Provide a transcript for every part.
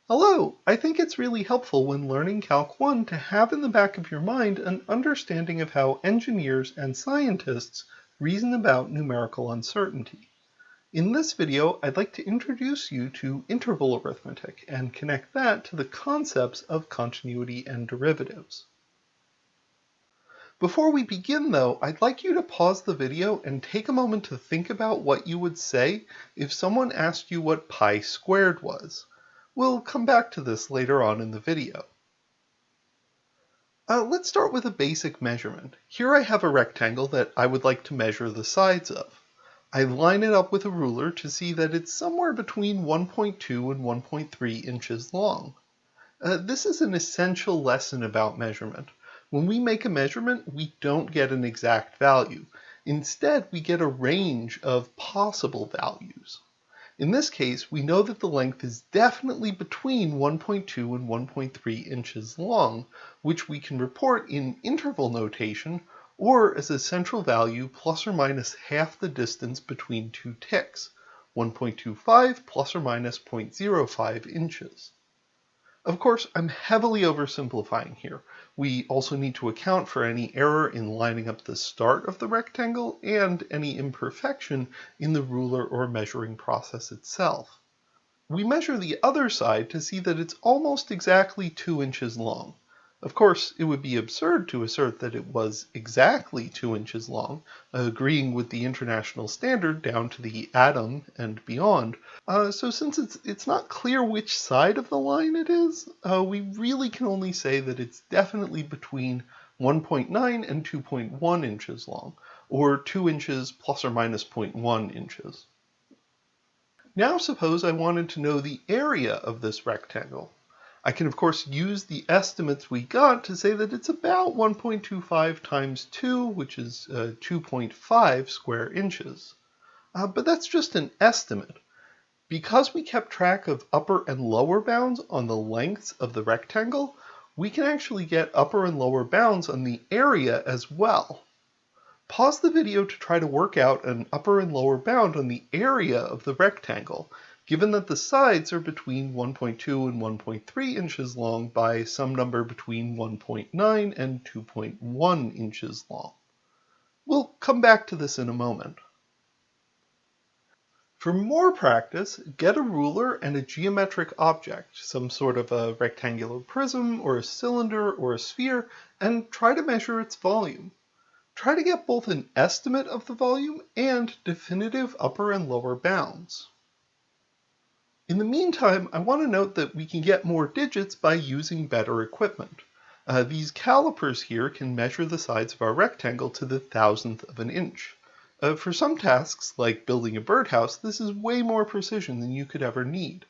Hello! I think it's really helpful when learning Calc 1 to have in the back of your mind an understanding of how engineers and scientists reason about numerical uncertainty. In this video, I'd like to introduce you to interval arithmetic and connect that to the concepts of continuity and derivatives. Before we begin though, I'd like you to pause the video and take a moment to think about what you would say if someone asked you what pi squared was. We'll come back to this later on in the video. Let's start with a basic measurement. Here I have a rectangle that I would like to measure the sides of. I line it up with a ruler to see that it's somewhere between 1.2 and 1.3 inches long. This is an essential lesson about measurement. When we make a measurement, we don't get an exact value. Instead, we get a range of possible values. In this case, we know that the length is definitely between 1.2 and 1.3 inches long, which we can report in interval notation or as a central value plus or minus half the distance between two ticks, 1.25 plus or minus 0.05 inches. Of course, I'm heavily oversimplifying here. We also need to account for any error in lining up the start of the rectangle and any imperfection in the ruler or measuring process itself. We measure the other side to see that it's almost exactly 2 inches long. Of course, it would be absurd to assert that it was exactly 2 inches long, agreeing with the international standard down to the atom and beyond. So since it's not clear which side of the line it is, we really can only say that it's definitely between 1.9 and 2.1 inches long, or 2 inches plus or minus 0.1 inches. Now suppose I wanted to know the area of this rectangle. I can of course use the estimates we got to say that it's about 1.25 times 2, which is 2.5 square inches. But that's just an estimate. Because we kept track of upper and lower bounds on the lengths of the rectangle, we can actually get upper and lower bounds on the area as well. Pause the video to try to work out an upper and lower bound on the area of the rectangle, given that the sides are between 1.2 and 1.3 inches long by some number between 1.9 and 2.1 inches long. We'll come back to this in a moment. For more practice, get a ruler and a geometric object, some sort of a rectangular prism or a cylinder or a sphere, and try to measure its volume. Try to get both an estimate of the volume and definitive upper and lower bounds. In the meantime, I want to note that we can get more digits by using better equipment. These calipers here can measure the sides of our rectangle to the thousandth of an inch. For some tasks, like building a birdhouse, this is way more precision than you could ever need.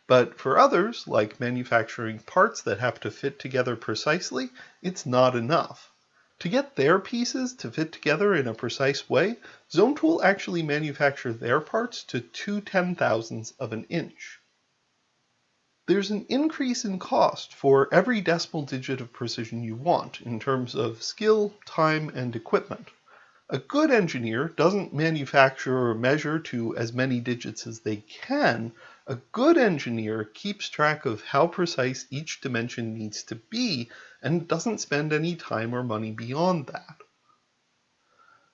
But for others, like manufacturing parts that have to fit together precisely, it's not enough. To get their pieces to fit together in a precise way, ZoneTool actually manufacture their parts to 2/10,000ths of an inch. There's an increase in cost for every decimal digit of precision you want in terms of skill, time, and equipment. A good engineer doesn't manufacture or measure to as many digits as they can. A good engineer keeps track of how precise each dimension needs to be and doesn't spend any time or money beyond that.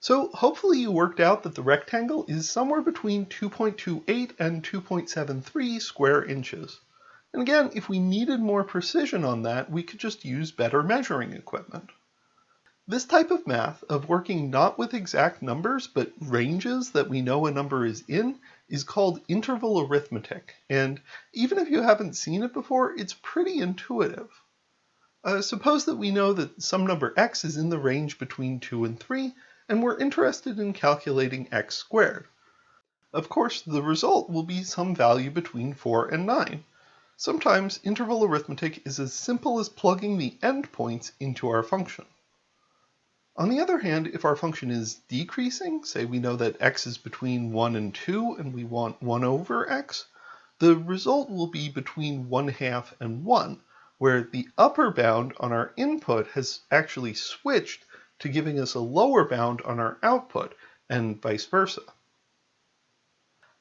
So hopefully you worked out that the rectangle is somewhere between 2.28 and 2.73 square inches. And again, if we needed more precision on that, we could just use better measuring equipment. This type of math, of working not with exact numbers, but ranges that we know a number is in, is called interval arithmetic. And even if you haven't seen it before, it's pretty intuitive. Suppose that we know that some number x is in the range between 2 and 3, and we're interested in calculating x squared. Of course, the result will be some value between 4 and 9. Sometimes interval arithmetic is as simple as plugging the endpoints into our function. On the other hand, if our function is decreasing, say we know that x is between 1 and 2 and we want 1 over x, the result will be between 1/2 and 1, where the upper bound on our input has actually switched to giving us a lower bound on our output, and vice versa.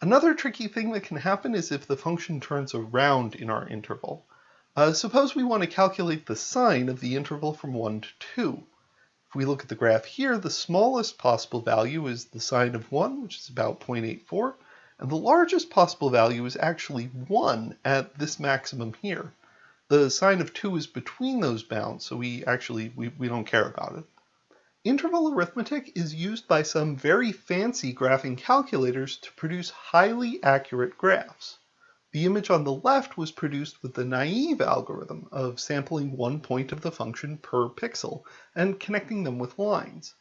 Another tricky thing that can happen is if the function turns around in our interval. Suppose we want to calculate the sign of the interval from 1 to 2. If we look at the graph here, the smallest possible value is the sign of 1, which is about 0.84, and the largest possible value is actually 1 at this maximum here. The sign of 2 is between those bounds, so we don't care about it. Interval arithmetic is used by some very fancy graphing calculators to produce highly accurate graphs. The image on the left was produced with the naive algorithm of sampling one point of the function per pixel and connecting them with lines.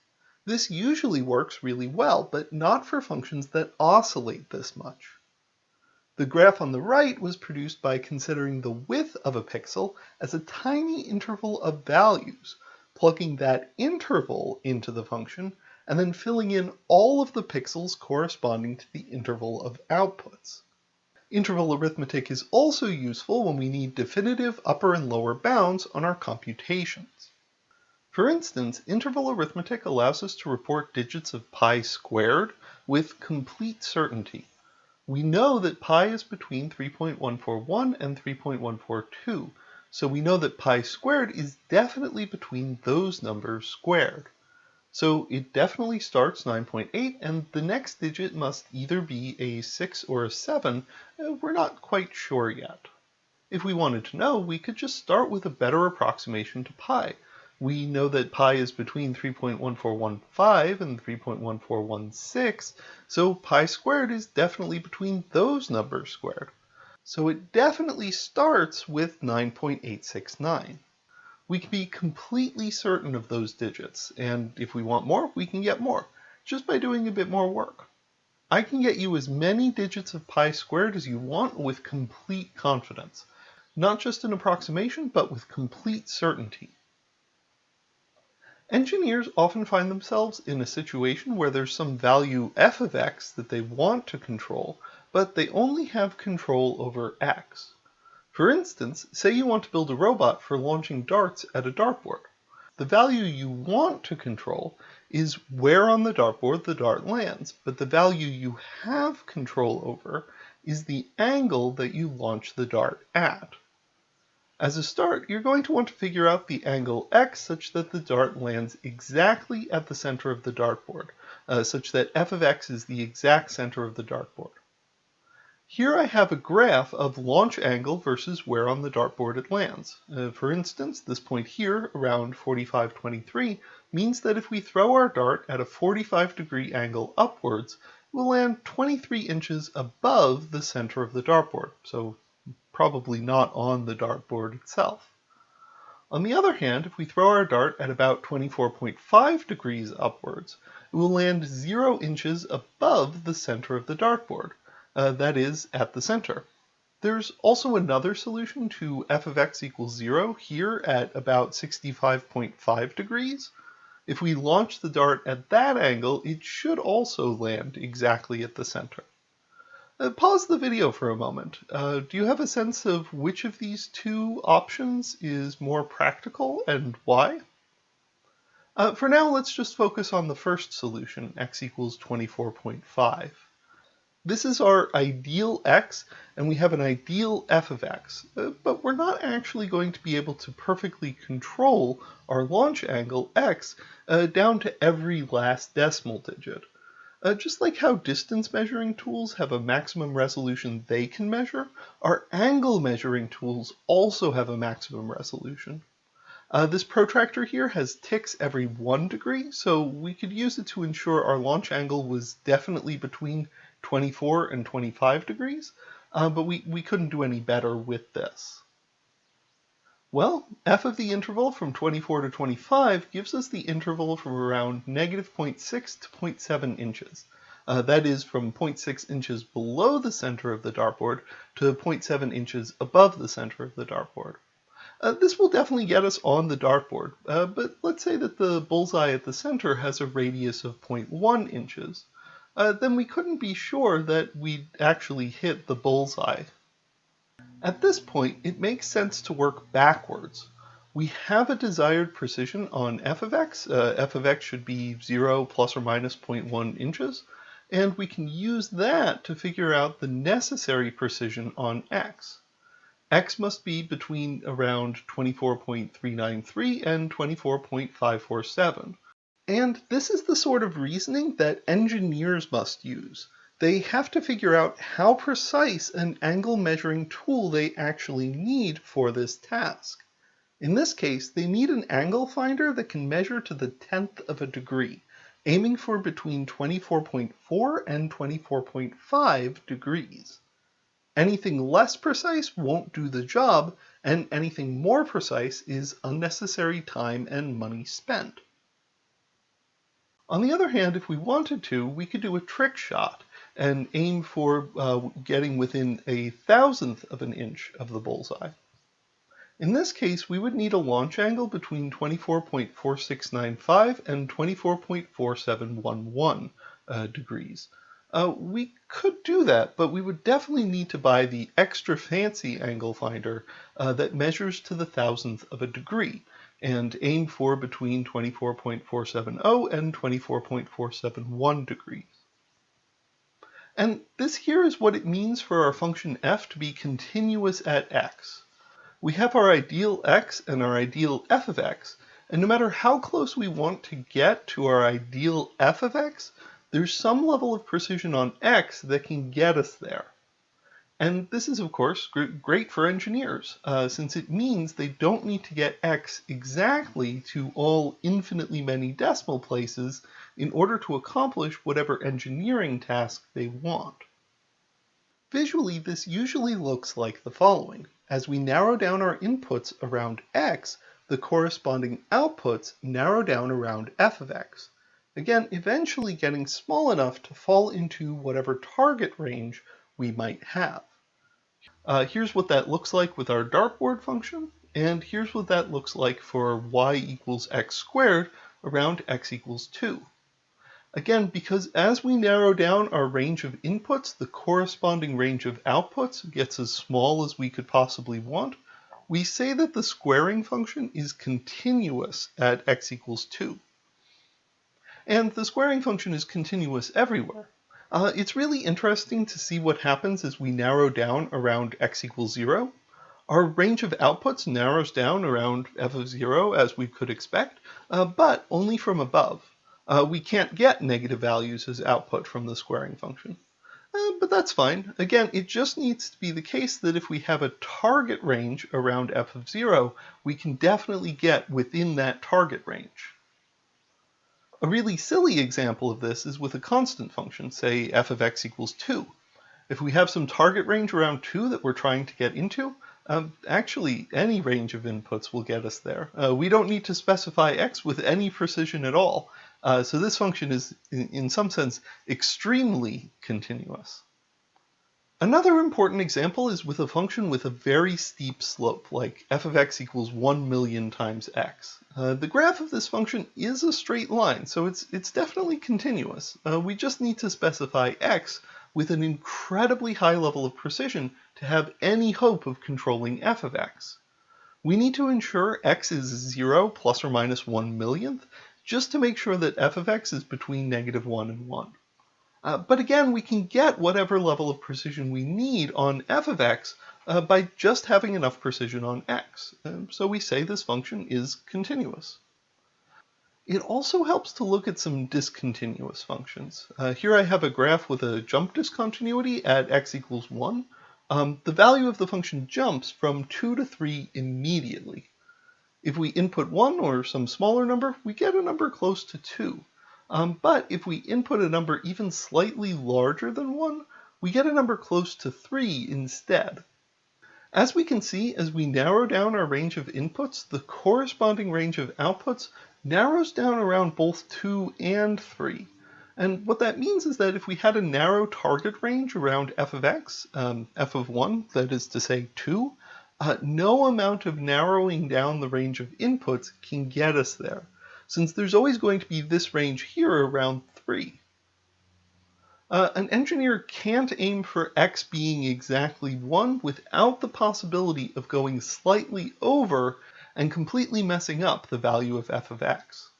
This usually works really well, but not for functions that oscillate this much. The graph on the right was produced by considering the width of a pixel as a tiny interval of values, plugging that interval into the function, and then filling in all of the pixels corresponding to the interval of outputs. Interval arithmetic is also useful when we need definitive upper and lower bounds on our computations. For instance, interval arithmetic allows us to report digits of pi squared with complete certainty. We know that pi is between 3.141 and 3.142, so we know that pi squared is definitely between those numbers squared. So it definitely starts 9.8, and the next digit must either be a 6 or a 7. We're not quite sure yet. If we wanted to know, we could just start with a better approximation to pi. We know that pi is between 3.1415 and 3.1416, so pi squared is definitely between those numbers squared. So it definitely starts with 9.869. We can be completely certain of those digits, and if we want more, we can get more, just by doing a bit more work. I can get you as many digits of pi squared as you want with complete confidence. Not just an approximation, but with complete certainty. Engineers often find themselves in a situation where there's some value f of x that they want to control, but they only have control over x. For instance, say you want to build a robot for launching darts at a dartboard. The value you want to control is where on the dartboard the dart lands, but the value you have control over is the angle that you launch the dart at. As a start, you're going to want to figure out the angle x such that the dart lands exactly at the center of the dartboard, such that f of x is the exact center of the dartboard. Here I have a graph of launch angle versus where on the dartboard it lands. For instance, this point here, around 4523, means that if we throw our dart at a 45-degree angle upwards, it will land 23 inches above the center of the dartboard, so probably not on the dartboard itself. On the other hand, if we throw our dart at about 24.5 degrees upwards, it will land 0 inches above the center of the dartboard. That is, at the center. There's also another solution to f of x equals 0 here at about 65.5 degrees. If we launch the dart at that angle, it should also land exactly at the center. Pause the video for a moment. Do you have a sense of which of these two options is more practical and why? For now, let's just focus on the first solution, x equals 24.5. This is our ideal x, and we have an ideal f of x, but we're not actually going to be able to perfectly control our launch angle x down to every last decimal digit. Just like how distance measuring tools have a maximum resolution they can measure, our angle measuring tools also have a maximum resolution. This protractor here has ticks every 1 degree, so we could use it to ensure our launch angle was definitely between 24 and 25 degrees, but we couldn't do any better with this. Well, f of the interval from 24 to 25 gives us the interval from around negative 0.6 to 0.7 inches. That is from 0.6 inches below the center of the dartboard to 0.7 inches above the center of the dartboard. This will definitely get us on the dartboard, but let's say that the bullseye at the center has a radius of 0.1 inches. Then we couldn't be sure that we'd actually hit the bullseye. At this point, it makes sense to work backwards. We have a desired precision on f of x. F of x should be 0 plus or minus 0.1 inches. and we can use that to figure out the necessary precision on x. X must be between around 24.393 and 24.547. And this is the sort of reasoning that engineers must use. They have to figure out how precise an angle measuring tool they actually need for this task. In this case, they need an angle finder that can measure to the 10th of a degree, aiming for between 24.4 and 24.5 degrees. Anything less precise won't do the job, and anything more precise is unnecessary time and money spent. On the other hand, if we wanted to, we could do a trick shot and aim for getting within 1/1000th of an inch of the bullseye. In this case, we would need a launch angle between 24.4695 and 24.4711 degrees. We could do that, but we would definitely need to buy the extra fancy angle finder that measures to the 1/1000th of a degree and aim for between 24.470 and 24.471 degrees. And this here is what it means for our function f to be continuous at x. We have our ideal x and our ideal f of x, and no matter how close we want to get to our ideal f of x, there's some level of precision on x that can get us there. And this is, of course, great for engineers, since it means they don't need to get x exactly to all infinitely many decimal places in order to accomplish whatever engineering task they want. Visually, this usually looks like the following. As we narrow down our inputs around x, the corresponding outputs narrow down around f of x. Again, eventually getting small enough to fall into whatever target range we might have. Here's what that looks like with our dartboard function, and here's what that looks like for y equals x squared around x equals 2. Again, because as we narrow down our range of inputs, the corresponding range of outputs gets as small as we could possibly want, we say that the squaring function is continuous at x equals 2. And the squaring function is continuous everywhere. It's really interesting to see what happens as we narrow down around x equals 0. Our range of outputs narrows down around f of 0 as we could expect, but only from above. We can't get negative values as output from the squaring function. But that's fine. Again, it just needs to be the case that if we have a target range around f of 0, we can definitely get within that target range. A really silly example of this is with a constant function, say f of x equals 2. If we have some target range around 2 that we're trying to get into, actually any range of inputs will get us there. We don't need to specify x with any precision at all. So this function is, in some sense, extremely continuous. Another important example is with a function with a very steep slope, like f of x equals 1 million times x. The graph of this function is a straight line, so it's definitely continuous. We just need to specify x with an incredibly high level of precision to have any hope of controlling f of x. We need to ensure x is 0 plus or minus 1 millionth, just to make sure that f of x is between -1 and 1. But again, we can get whatever level of precision we need on f of x by just having enough precision on x. So we say this function is continuous. It also helps to look at some discontinuous functions. Here I have a graph with a jump discontinuity at x equals 1. The value of the function jumps from 2 to 3 immediately. If we input 1 or some smaller number, we get a number close to 2. But if we input a number even slightly larger than 1, we get a number close to 3 instead. As we can see, as we narrow down our range of inputs, the corresponding range of outputs narrows down around both 2 and 3. And what that means is that if we had a narrow target range around f of x, f of 1, that is to say 2, no amount of narrowing down the range of inputs can get us there, since there's always going to be this range here around 3. An engineer can't aim for x being exactly 1 without the possibility of going slightly over and completely messing up the value of f of x.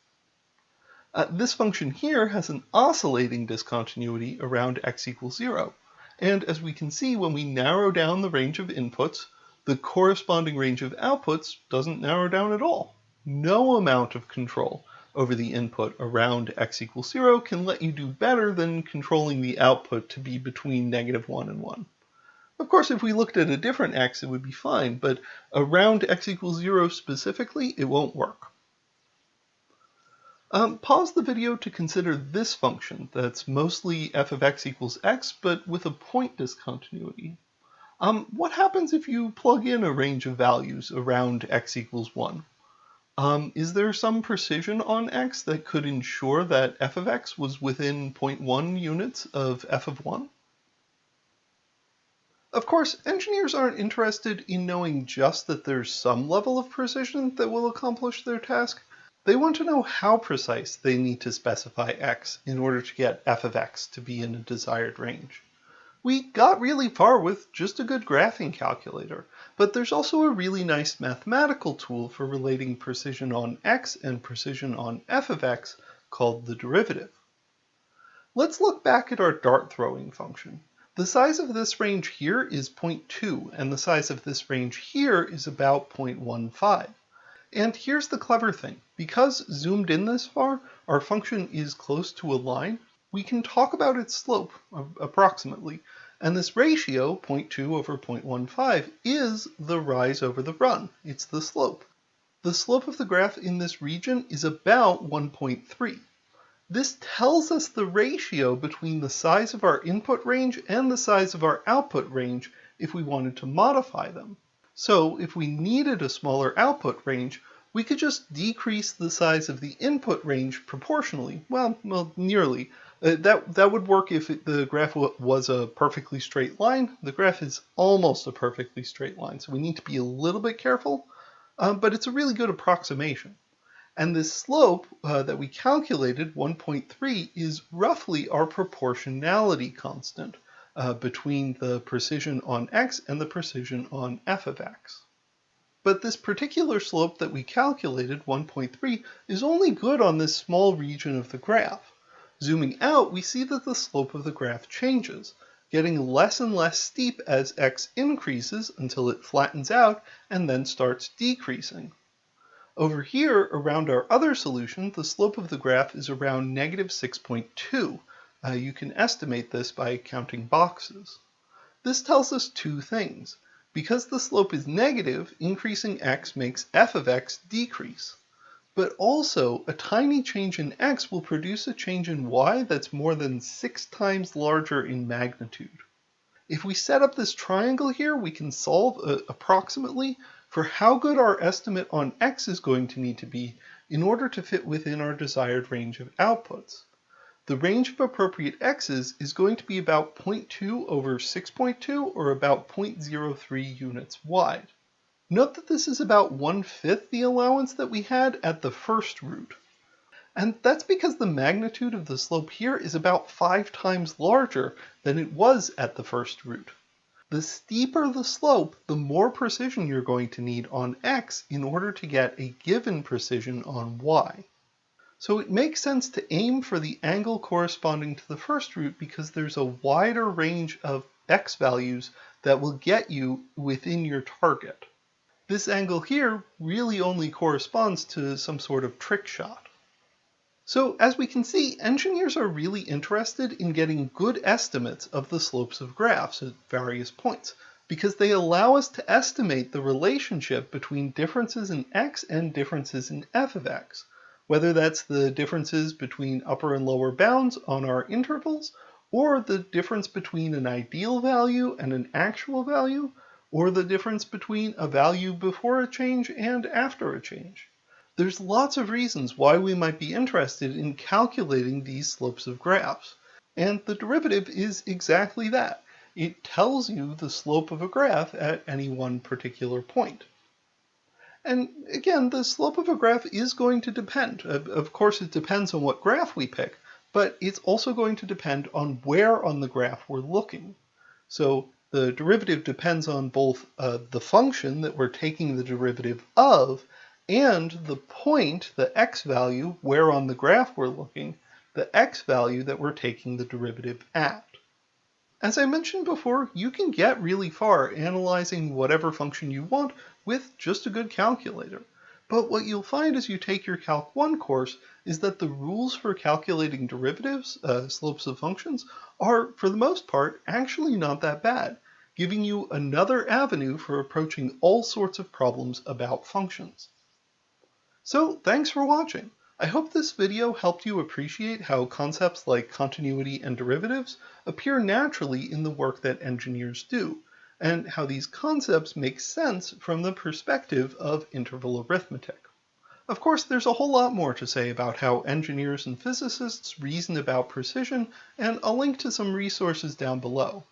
This function here has an oscillating discontinuity around x equals 0. And as we can see, when we narrow down the range of inputs, the corresponding range of outputs doesn't narrow down at all. No amount of control over the input around x equals 0 can let you do better than controlling the output to be between -1 and 1. Of course, if we looked at a different x, it would be fine, but around x equals 0 specifically, it won't work. Pause the video to consider this function that's mostly f of x equals x, but with a point discontinuity. What happens if you plug in a range of values around x equals 1? Is there some precision on x that could ensure that f of x was within 0.1 units of f of 1? Of course, engineers aren't interested in knowing just that there's some level of precision that will accomplish their task. They want to know how precise they need to specify x in order to get f of x to be in a desired range. We got really far with just a good graphing calculator, but there's also a really nice mathematical tool for relating precision on x and precision on f of x called the derivative. Let's look back at our dart throwing function. The size of this range here is 0.2, and the size of this range here is about 0.15. And here's the clever thing. Because zoomed in this far, our function is close to a line, we can talk about its slope, approximately, and this ratio, 0.2 over 0.15, is the rise over the run. It's the slope. The slope of the graph in this region is about 1.3. This tells us the ratio between the size of our input range and the size of our output range if we wanted to modify them. So if we needed a smaller output range, we could just decrease the size of the input range proportionally. Well, nearly. That would work if the graph was a perfectly straight line. The graph is almost a perfectly straight line, so we need to be a little bit careful, but it's a really good approximation. And this slope that we calculated, 1.3, is roughly our proportionality constant between the precision on x and the precision on f of x. But this particular slope that we calculated, 1.3, is only good on this small region of the graph. Zooming out, we see that the slope of the graph changes, getting less and less steep as x increases until it flattens out and then starts decreasing. Over here, around our other solution, the slope of the graph is around -6.2. You can estimate this by counting boxes. This tells us two things. Because the slope is negative, increasing x makes f of x decrease. But also, a tiny change in x will produce a change in y that's more than 6 times larger in magnitude. If we set up this triangle here, we can solve approximately for how good our estimate on x is going to need to be in order to fit within our desired range of outputs. The range of appropriate x's is going to be about 0.2 over 6.2, or about 0.03 units wide. Note that this is about 1/5 the allowance that we had at the first root. And that's because the magnitude of the slope here is about 5 times larger than it was at the first root. The steeper the slope, the more precision you're going to need on x in order to get a given precision on y. So it makes sense to aim for the angle corresponding to the first root because there's a wider range of x values that will get you within your target. This angle here really only corresponds to some sort of trick shot. So as we can see, engineers are really interested in getting good estimates of the slopes of graphs at various points, because they allow us to estimate the relationship between differences in x and differences in f of x, whether that's the differences between upper and lower bounds on our intervals, or the difference between an ideal value and an actual value, or the difference between a value before a change and after a change. There's lots of reasons why we might be interested in calculating these slopes of graphs, and the derivative is exactly that. It tells you the slope of a graph at any one particular point. And again, the slope of a graph is going to depend. Of course, it depends on what graph we pick, but it's also going to depend on where on the graph we're looking. So the derivative depends on both the function that we're taking the derivative of and the point, the x value, where on the graph we're looking, the x value that we're taking the derivative at. As I mentioned before, you can get really far analyzing whatever function you want with just a good calculator. But what you'll find as you take your Calc 1 course is that the rules for calculating derivatives, slopes of functions, are, for the most part, actually not that bad, giving you another avenue for approaching all sorts of problems about functions. So, thanks for watching. I hope this video helped you appreciate how concepts like continuity and derivatives appear naturally in the work that engineers do, and how these concepts make sense from the perspective of interval arithmetic. Of course, there's a whole lot more to say about how engineers and physicists reason about precision, and I'll link to some resources down below.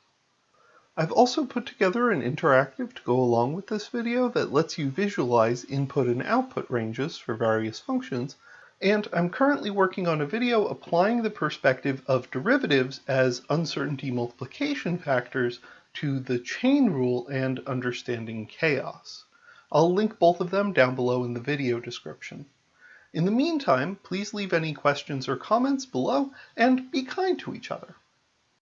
I've also put together an interactive to go along with this video that lets you visualize input and output ranges for various functions, and I'm currently working on a video applying the perspective of derivatives as uncertainty multiplication factors to the chain rule and understanding chaos. I'll link both of them down below in the video description. In the meantime, please leave any questions or comments below and be kind to each other.